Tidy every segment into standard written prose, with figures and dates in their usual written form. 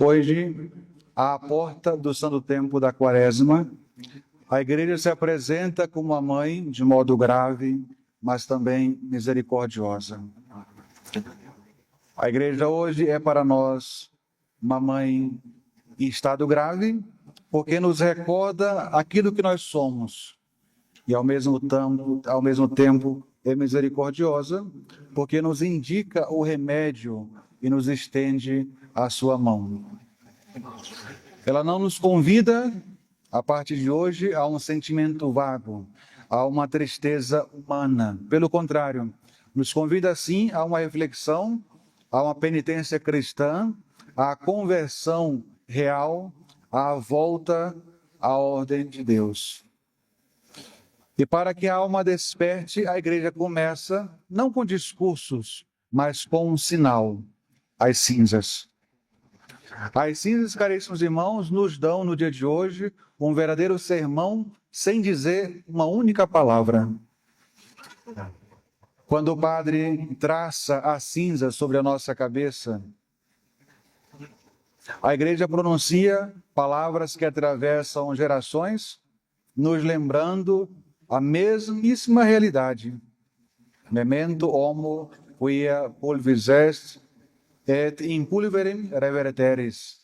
Hoje, à porta do santo tempo da Quaresma, a Igreja se apresenta como a mãe de modo grave, mas também misericordiosa. A Igreja hoje é para nós uma mãe em estado grave, porque nos recorda aquilo que nós somos, e ao mesmo tempo é misericordiosa, porque nos indica o remédio e nos estende a sua mão. Ela não nos convida, a partir de hoje, a um sentimento vago, a uma tristeza humana. Pelo contrário, nos convida sim a uma reflexão, a uma penitência cristã, à conversão real, à volta à ordem de Deus. E para que a alma desperte, a Igreja começa, não com discursos, mas com um sinal, as cinzas. As cinzas, caríssimos irmãos, nos dão no dia de hoje um verdadeiro sermão sem dizer uma única palavra. Quando o Padre traça a cinza sobre a nossa cabeça, a Igreja pronuncia palavras que atravessam gerações, nos lembrando a mesmíssima realidade. Memento homo quia pulvis est, et in pulverem reverteris.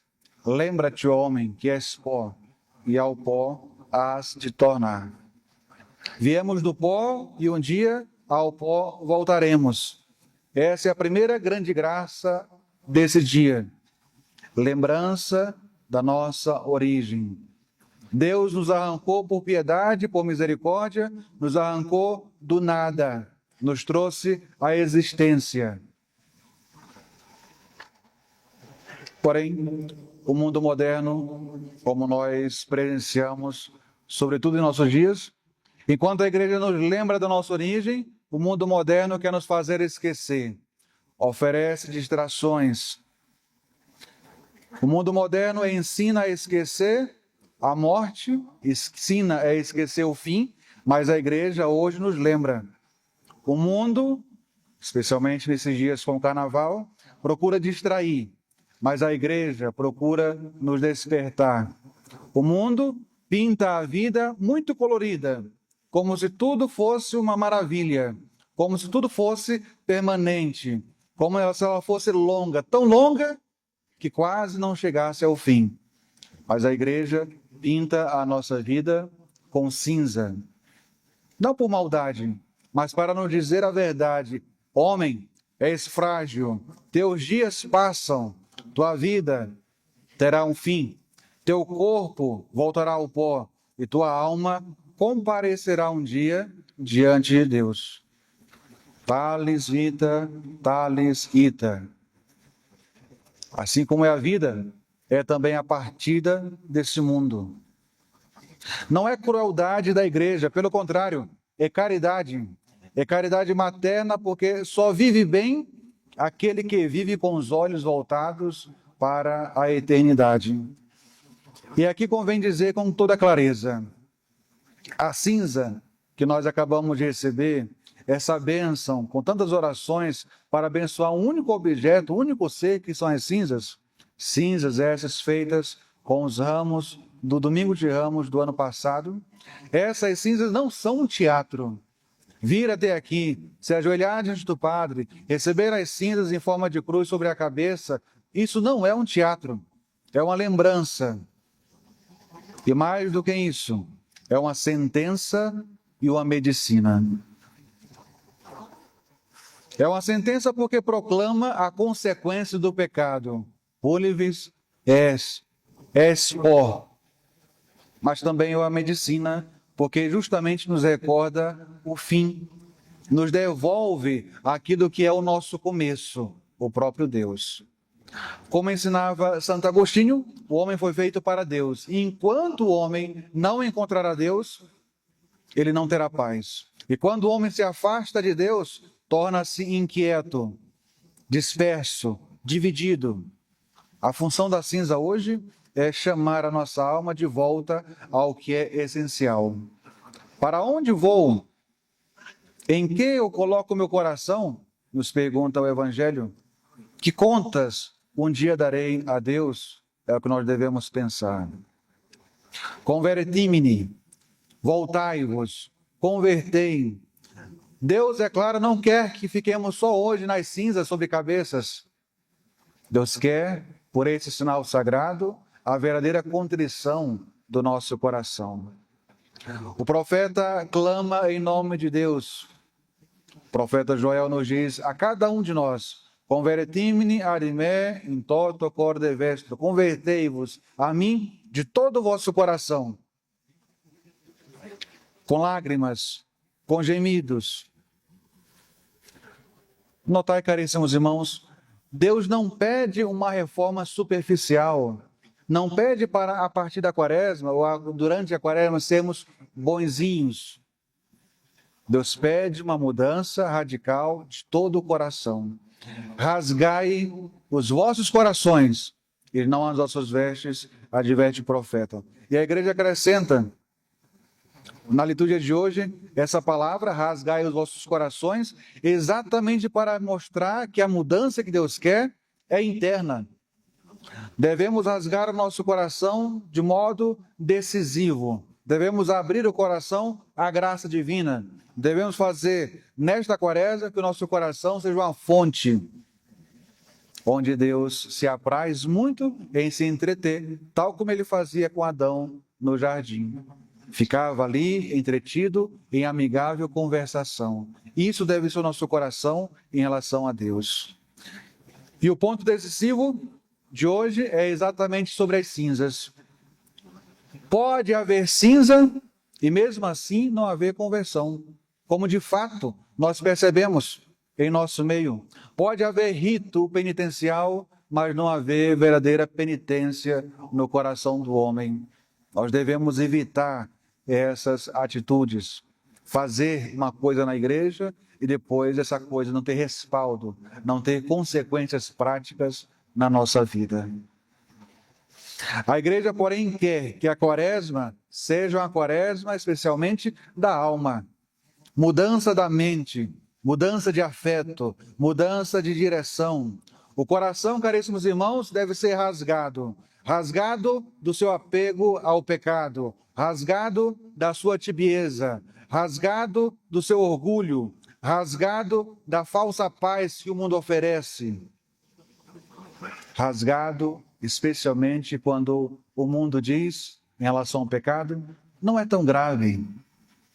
Lembra-te, homem, que és pó, e ao pó has de tornar. Viemos do pó e um dia ao pó voltaremos. Essa é a primeira grande graça desse dia. Lembrança da nossa origem. Deus nos arrancou por piedade, por misericórdia, nos arrancou do nada, nos trouxe à existência. Porém, o mundo moderno, como nós presenciamos, sobretudo em nossos dias, enquanto a Igreja nos lembra da nossa origem, o mundo moderno quer nos fazer esquecer, oferece distrações. O mundo moderno ensina a esquecer a morte, ensina a esquecer o fim, mas a Igreja hoje nos lembra. O mundo, especialmente nesses dias com o Carnaval, procura distrair, mas a Igreja procura nos despertar. O mundo pinta a vida muito colorida, como se tudo fosse uma maravilha, como se tudo fosse permanente, como se ela fosse longa, tão longa que quase não chegasse ao fim. Mas a Igreja pinta a nossa vida com cinza. Não por maldade, mas para nos dizer a verdade. Homem, és frágil, teus dias passam, tua vida terá um fim, teu corpo voltará ao pó e tua alma comparecerá um dia diante de Deus. Talis vita, talis ita. Assim como é a vida, é também a partida desse mundo. Não é crueldade da Igreja, pelo contrário, é caridade. É caridade materna, porque só vive bem aquele que vive com os olhos voltados para a eternidade. E aqui convém dizer com toda clareza, a cinza que nós acabamos de receber, essa bênção, com tantas orações para abençoar um único objeto, um único ser, que são as cinzas, cinzas essas feitas com os ramos do Domingo de Ramos do ano passado. Essas cinzas não são um teatro. Vir até aqui, se ajoelhar diante do Padre, receber as cinzas em forma de cruz sobre a cabeça, isso não é um teatro, é uma lembrança. E mais do que isso, é uma sentença e uma medicina. É uma sentença porque proclama a consequência do pecado. Pulvis est pó. Mas também é uma medicina, porque justamente nos recorda o fim, nos devolve aquilo que é o nosso começo, o próprio Deus. Como ensinava Santo Agostinho, o homem foi feito para Deus. E enquanto o homem não encontrar a Deus, ele não terá paz. E quando o homem se afasta de Deus, torna-se inquieto, disperso, dividido. A função da cinza hoje é chamar a nossa alma de volta ao que é essencial. Para onde vou? Em que eu coloco meu coração? Nos pergunta o Evangelho. Que contas um dia darei a Deus? é o que nós devemos pensar. Convertimini, voltai-vos, convertei. Deus, é claro, não quer que fiquemos só hoje nas cinzas sobre cabeças. Deus quer, por esse sinal sagrado, a verdadeira contrição do nosso coração. O profeta clama em nome de Deus. O profeta Joel nos diz a cada um de nós: convertimini ad me in toto corde vestro. Convertei-vos a mim de todo o vosso coração. Com lágrimas, com gemidos. Notai, caríssimos irmãos, Deus não pede uma reforma superficial. Não pede para, a partir da quaresma, ou durante a quaresma, sermos bonzinhos. Deus pede uma mudança radical de todo o coração. Rasgai os vossos corações, e não as vossas vestes, adverte o profeta. E a igreja acrescenta, na liturgia de hoje, essa palavra, rasgai os vossos corações, exatamente para mostrar que a mudança que Deus quer é interna. Devemos rasgar o nosso coração de modo decisivo. Devemos abrir o coração à graça divina. Devemos fazer nesta quaresma que o nosso coração seja uma fonte onde Deus se apraz muito em se entreter, tal como ele fazia com Adão no jardim. Ficava ali entretido em amigável conversação. Isso deve ser o nosso coração em relação a Deus. E o ponto decisivo de hoje é exatamente sobre as cinzas. Pode haver cinza e mesmo assim não haver conversão, como de fato nós percebemos em nosso meio. Pode haver rito penitencial, mas não haver verdadeira penitência no coração do homem. Nós devemos evitar essas atitudes, fazer uma coisa na igreja e depois essa coisa não ter respaldo, não ter consequências práticas na nossa vida. A igreja, porém, quer que a quaresma seja uma quaresma especialmente da alma. Mudança da mente, mudança de afeto, mudança de direção. O coração, caríssimos irmãos, deve ser rasgado. Rasgado do seu apego ao pecado, rasgado da sua tibieza, rasgado do seu orgulho, rasgado da falsa paz que o mundo oferece. Rasgado, especialmente quando o mundo diz, em relação ao pecado, não é tão grave.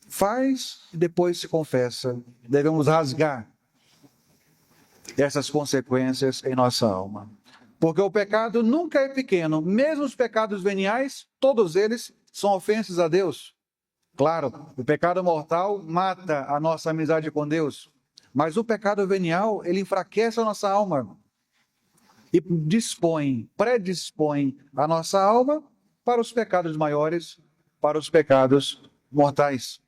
Faz e depois se confessa. Devemos rasgar essas consequências em nossa alma. Porque o pecado nunca é pequeno. Mesmo os pecados veniais, todos eles são ofensas a Deus. Claro, o pecado mortal mata a nossa amizade com Deus. Mas o pecado venial, ele enfraquece a nossa alma. E predispõe a nossa alma para os pecados maiores, para os pecados mortais.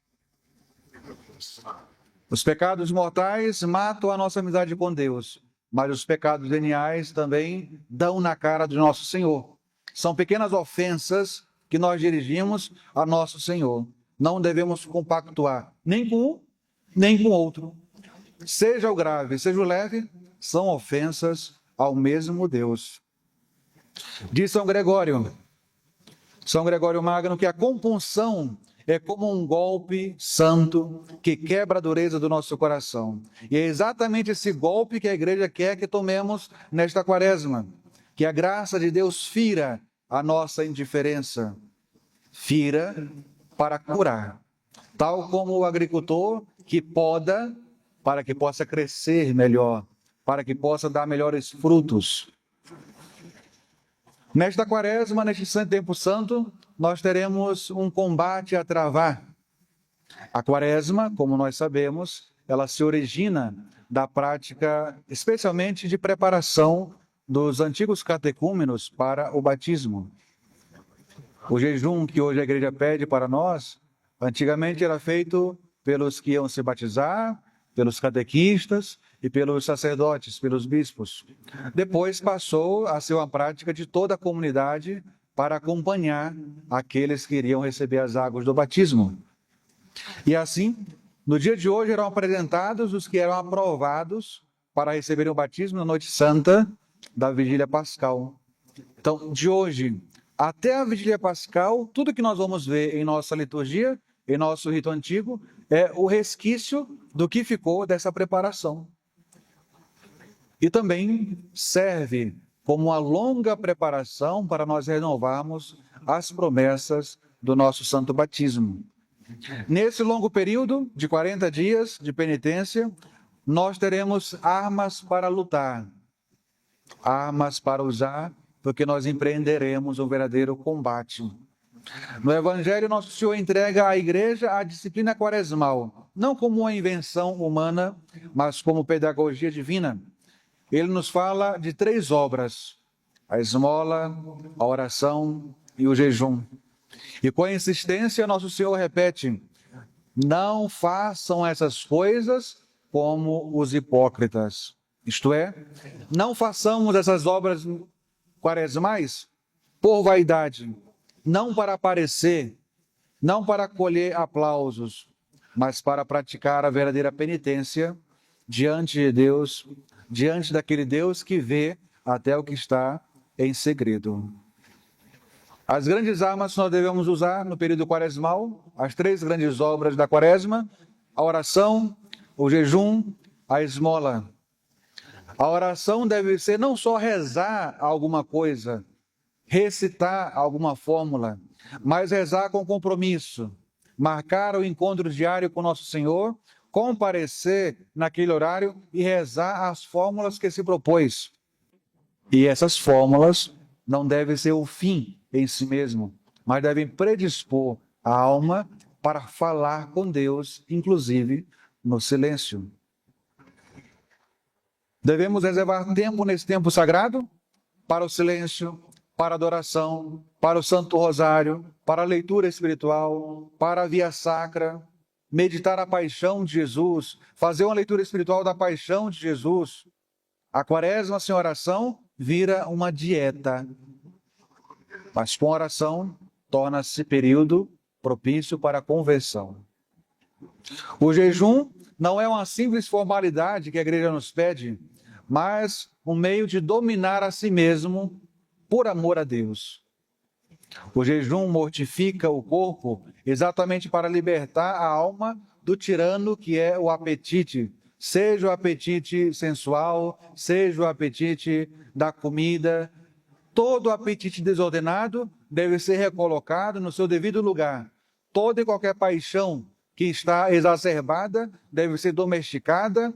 Os pecados mortais matam a nossa amizade com Deus, mas os pecados veniais também dão na cara do nosso Senhor. São pequenas ofensas que nós dirigimos a nosso Senhor. Não devemos compactuar nem com um, nem com o outro. Seja o grave, seja o leve, são ofensas ao mesmo Deus. Diz São Gregório Magno, que a compunção é como um golpe santo que quebra a dureza do nosso coração. E é exatamente esse golpe que a igreja quer que tomemos nesta quaresma. Que a graça de Deus fira a nossa indiferença. Fira para curar. Tal como o agricultor que poda para que possa crescer melhor, para que possa dar melhores frutos. Nesta quaresma, neste tempo santo, nós teremos um combate a travar. A quaresma, como nós sabemos, ela se origina da prática, especialmente de preparação dos antigos catecúmenos para o batismo. O jejum que hoje a igreja pede para nós, antigamente era feito pelos que iam se batizar, pelos catequistas e pelos sacerdotes, pelos bispos. Depois passou a ser uma prática de toda a comunidade para acompanhar aqueles que iriam receber as águas do batismo. E assim, no dia de hoje eram apresentados os que eram aprovados para receberem o batismo na noite santa da Vigília Pascal. Então, de hoje até a vigília pascal, tudo que nós vamos ver em nossa liturgia, em nosso rito antigo, é o resquício do que ficou dessa preparação. E também serve como uma longa preparação para nós renovarmos as promessas do nosso santo batismo. Nesse longo período de 40 dias de penitência, nós teremos armas para lutar, armas para usar, porque nós empreenderemos um verdadeiro combate. No Evangelho, Nosso Senhor entrega à Igreja a disciplina quaresmal, não como uma invenção humana, mas como pedagogia divina. Ele nos fala de 3 obras: a esmola, a oração e o jejum. E com insistência, Nosso Senhor repete: não façam essas coisas como os hipócritas. Isto é, não façamos essas obras quaresmais por vaidade, não para aparecer, não para colher aplausos, mas para praticar a verdadeira penitência diante de Deus, diante daquele Deus que vê até o que está em segredo. As grandes armas que nós devemos usar no período quaresmal, as 3 grandes obras da quaresma: a oração, o jejum, a esmola. A oração deve ser não só rezar alguma coisa, recitar alguma fórmula, mas rezar com compromisso, marcar o encontro diário com Nosso Senhor, comparecer naquele horário e rezar as fórmulas que se propôs. E essas fórmulas não devem ser o fim em si mesmo, mas devem predispor a alma para falar com Deus, inclusive no silêncio. Devemos reservar tempo nesse tempo sagrado para o silêncio, para a adoração, para o Santo Rosário, para a leitura espiritual, para a via sacra, meditar a paixão de Jesus, fazer uma leitura espiritual da paixão de Jesus. A quaresma sem oração vira uma dieta, mas com oração torna-se período propício para a conversão. O jejum não é uma simples formalidade que a igreja nos pede, mas um meio de dominar a si mesmo por amor a Deus. O jejum mortifica o corpo exatamente para libertar a alma do tirano que é o apetite, seja o apetite sensual, seja o apetite da comida. Todo apetite desordenado deve ser recolocado no seu devido lugar. Toda e qualquer paixão que está exacerbada deve ser domesticada,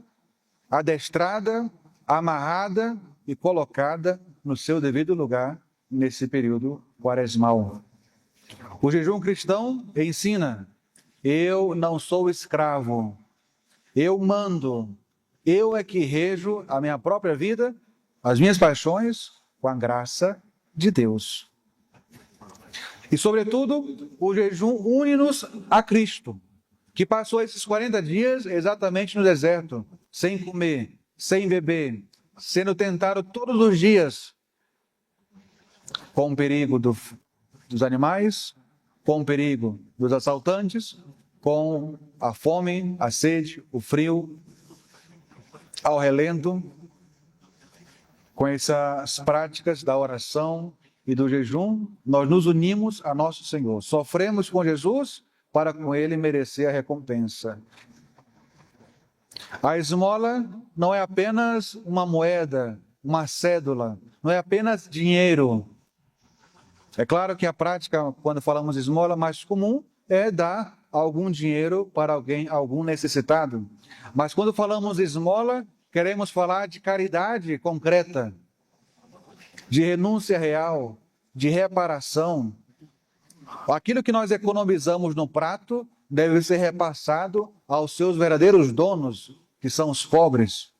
adestrada, amarrada e colocada no seu devido lugar nesse período quaresmal. O jejum cristão ensina: eu não sou escravo, eu mando, eu é que rejo a minha própria vida, as minhas paixões, com a graça de Deus. E, sobretudo, o jejum une-nos a Cristo, que passou esses 40 dias exatamente no deserto, sem comer, sem beber, sendo tentado todos os dias, com o perigo dos animais, com o perigo dos assaltantes, com a fome, a sede, o frio, ao relento, com essas práticas da oração e do jejum, nós nos unimos a nosso Senhor. Sofremos com Jesus para com Ele merecer a recompensa. A esmola não é apenas uma moeda, uma cédula, não é apenas dinheiro. É claro que a prática, quando falamos de esmola, mais comum é dar algum dinheiro para alguém, algum necessitado. Mas quando falamos de esmola, queremos falar de caridade concreta, de renúncia real, de reparação. Aquilo que nós economizamos no prato deve ser repassado aos seus verdadeiros donos, que são os pobres.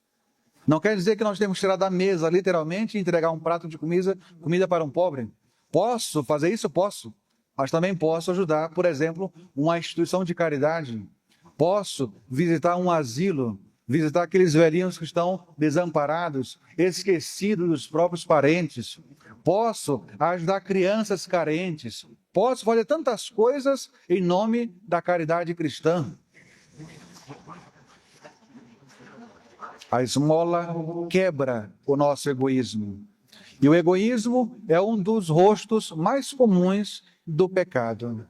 Não quer dizer que nós temos que tirar da mesa, literalmente, e entregar um prato de comida para um pobre. Posso fazer isso? Posso. Mas também posso ajudar, por exemplo, uma instituição de caridade. Posso visitar um asilo, visitar aqueles velhinhos que estão desamparados, esquecidos dos próprios parentes. Posso ajudar crianças carentes. Posso fazer tantas coisas em nome da caridade cristã. A esmola quebra o nosso egoísmo. E o egoísmo é um dos rostos mais comuns do pecado.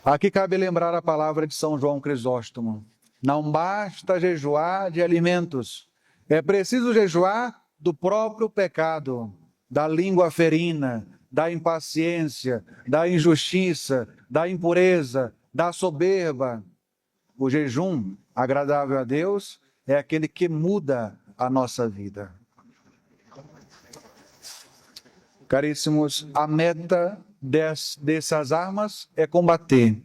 Aqui cabe lembrar a palavra de São João Crisóstomo. Não basta jejuar de alimentos, é preciso jejuar do próprio pecado, da língua ferina, da impaciência, da injustiça, da impureza, da soberba. O jejum agradável a Deus é aquele que muda a nossa vida. Caríssimos, a meta dessas armas é combater.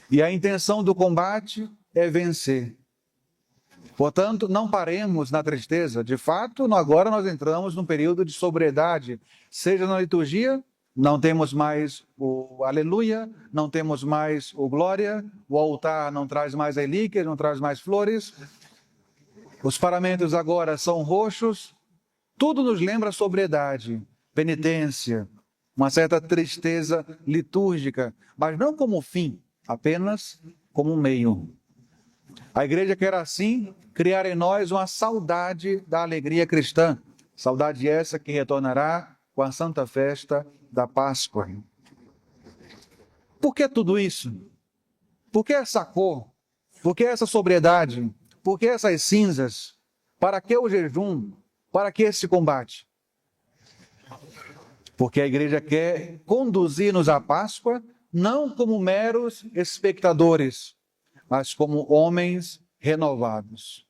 E a intenção do combate é vencer. Portanto, não paremos na tristeza. De fato, agora nós entramos num período de sobriedade. Seja na liturgia, não temos mais o aleluia, não temos mais o glória, o altar não traz mais relíquias, não traz mais flores. Os paramentos agora são roxos. Tudo nos lembra sobriedade, penitência, uma certa tristeza litúrgica, mas não como fim, apenas como meio. A igreja quer assim criar em nós uma saudade da alegria cristã, saudade essa que retornará com a santa festa da Páscoa. Por que tudo isso? Por que essa cor? Por que essa sobriedade? Por que essas cinzas? Para que o jejum? Para que esse combate? Porque a igreja quer conduzir-nos à Páscoa não como meros espectadores, mas como homens renovados.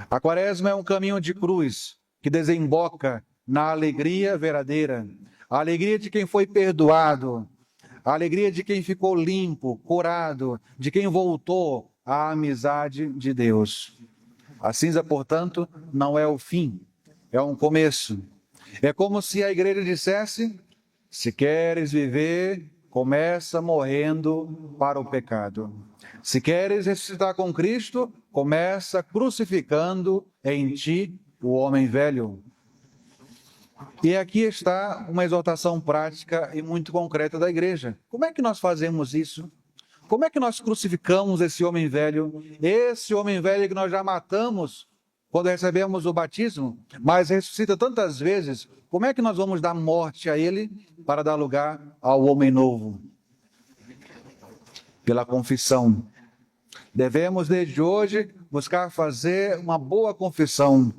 A Quaresma é um caminho de cruz que desemboca na alegria verdadeira, a alegria de quem foi perdoado, a alegria de quem ficou limpo, curado, de quem voltou à amizade de Deus. A cinza, portanto, não é o fim, é um começo. É como se a igreja dissesse: se queres viver, começa morrendo para o pecado. Se queres ressuscitar com Cristo, começa crucificando em ti o homem velho. E aqui está uma exortação prática e muito concreta da igreja. Como é que nós fazemos isso? Como é que nós crucificamos esse homem velho? Esse homem velho que nós já matamos quando recebemos o batismo, mas ressuscita tantas vezes. Como é que nós vamos dar morte a ele para dar lugar ao homem novo? Pela confissão. Devemos, desde hoje, buscar fazer uma boa confissão.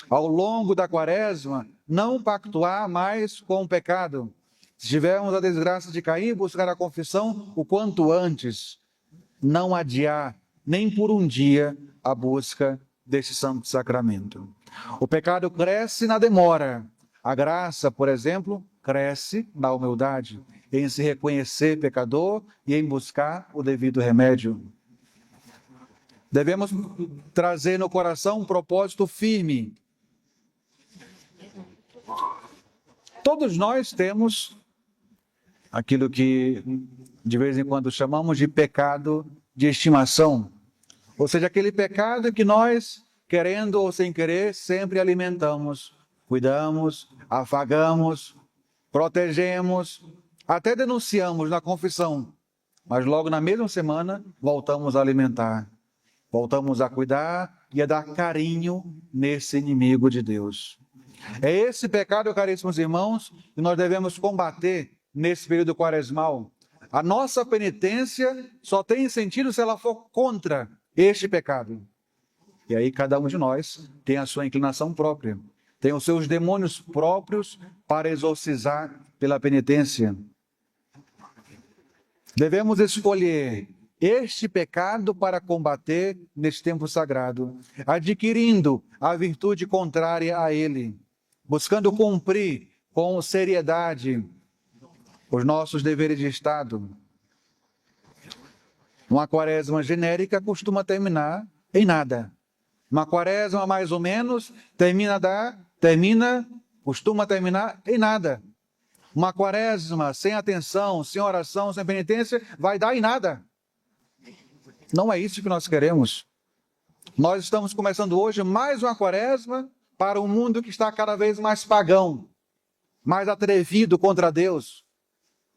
Ao longo da Quaresma, não pactuar mais com o pecado. Se tivermos a desgraça de cair, buscar a confissão o quanto antes. Não adiar, nem por um dia, a busca desse santo sacramento. O pecado cresce na demora. A graça, por exemplo, cresce na humildade, em se reconhecer pecador e em buscar o devido remédio. Devemos trazer no coração um propósito firme. Todos nós temos aquilo que de vez em quando chamamos de pecado de estimação. Ou seja, aquele pecado que nós, querendo ou sem querer, sempre alimentamos, cuidamos, afagamos, protegemos, até denunciamos na confissão, mas logo na mesma semana voltamos a alimentar, voltamos a cuidar e a dar carinho nesse inimigo de Deus. É esse pecado, caríssimos irmãos, que nós devemos combater nesse período quaresmal. A nossa penitência só tem sentido se ela for contra este pecado. E aí cada um de nós tem a sua inclinação própria, tem os seus demônios próprios para exorcizar pela penitência. Devemos escolher este pecado para combater neste tempo sagrado, adquirindo a virtude contrária a ele, buscando cumprir com seriedade os nossos deveres de Estado. Uma quaresma genérica costuma terminar em nada. Uma quaresma mais ou menos costuma terminar em nada. Uma quaresma sem atenção, sem oração, sem penitência, vai dar em nada. Não é isso que nós queremos. Nós estamos começando hoje mais uma quaresma para um mundo que está cada vez mais pagão, mais atrevido contra Deus.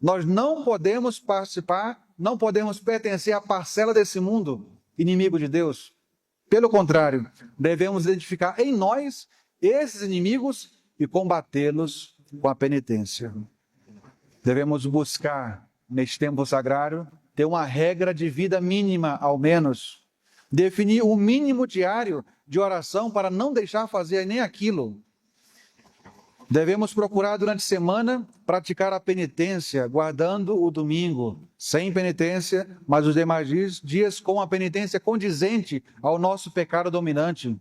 Nós não podemos participar, não podemos pertencer à parcela desse mundo inimigo de Deus. Pelo contrário, devemos identificar em nós esses inimigos e combatê-los com a penitência. Devemos buscar, neste tempo sagrado, ter uma regra de vida mínima, ao menos. Definir um mínimo diário de oração para não deixar fazer nem aquilo. Devemos procurar durante a semana praticar a penitência, guardando o domingo sem penitência, mas os demais dias com a penitência condizente ao nosso pecado dominante.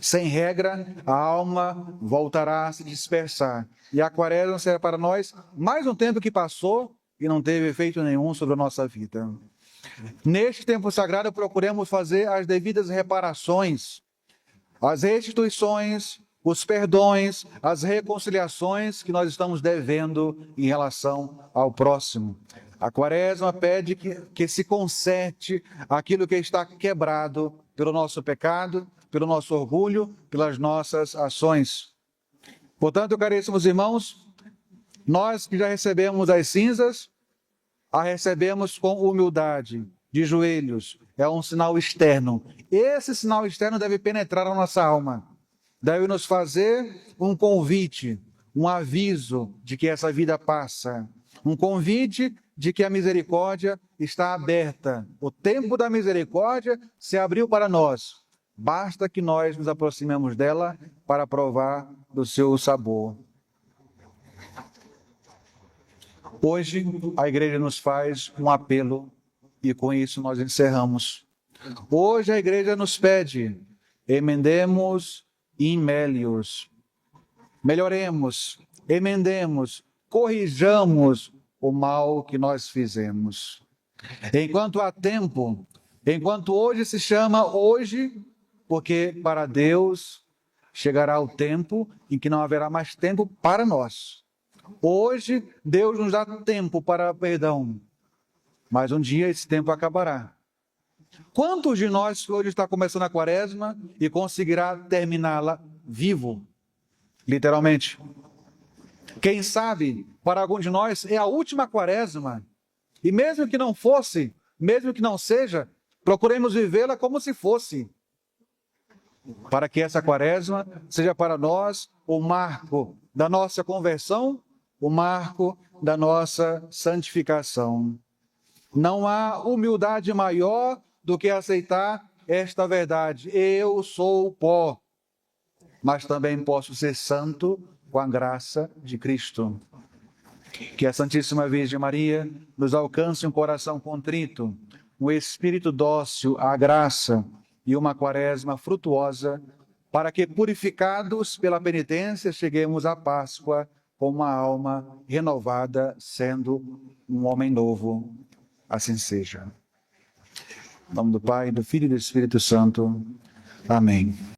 Sem regra, a alma voltará a se dispersar. E a quaresma será para nós mais um tempo que passou e não teve efeito nenhum sobre a nossa vida. Neste tempo sagrado, procuremos fazer as devidas reparações, as restituições, os perdões, as reconciliações que nós estamos devendo em relação ao próximo. A quaresma pede que se conserte aquilo que está quebrado pelo nosso pecado, pelo nosso orgulho, pelas nossas ações. Portanto, caríssimos irmãos, nós que já recebemos as cinzas, a recebemos com humildade, de joelhos. É um sinal externo. Esse sinal externo deve penetrar na nossa alma. Deve nos fazer um convite, um aviso de que essa vida passa. Um convite de que a misericórdia está aberta. O tempo da misericórdia se abriu para nós. Basta que nós nos aproximemos dela para provar do seu sabor. Hoje, a igreja nos faz um apelo e com isso nós encerramos. Hoje a igreja nos pede, emendemos in melius. Melhoremos, emendemos, corrijamos o mal que nós fizemos. Enquanto há tempo, enquanto hoje se chama hoje, porque para Deus chegará o tempo em que não haverá mais tempo para nós. Hoje, Deus nos dá tempo para perdão, mas um dia esse tempo acabará. Quantos de nós hoje está começando a quaresma e conseguirá terminá-la vivo? Literalmente. Quem sabe, para algum de nós, é a última quaresma. E mesmo que não fosse, mesmo que não seja, procuremos vivê-la como se fosse. Para que essa quaresma seja para nós o marco da nossa conversão, o marco da nossa santificação. Não há humildade maior do que aceitar esta verdade. Eu sou pó, mas também posso ser santo com a graça de Cristo. Que a Santíssima Virgem Maria nos alcance um coração contrito, um espírito dócil à graça e uma quaresma frutuosa, para que, purificados pela penitência, cheguemos à Páscoa com uma alma renovada, sendo um homem novo. Assim seja. Em nome do Pai, do Filho e do Espírito Santo. Amém.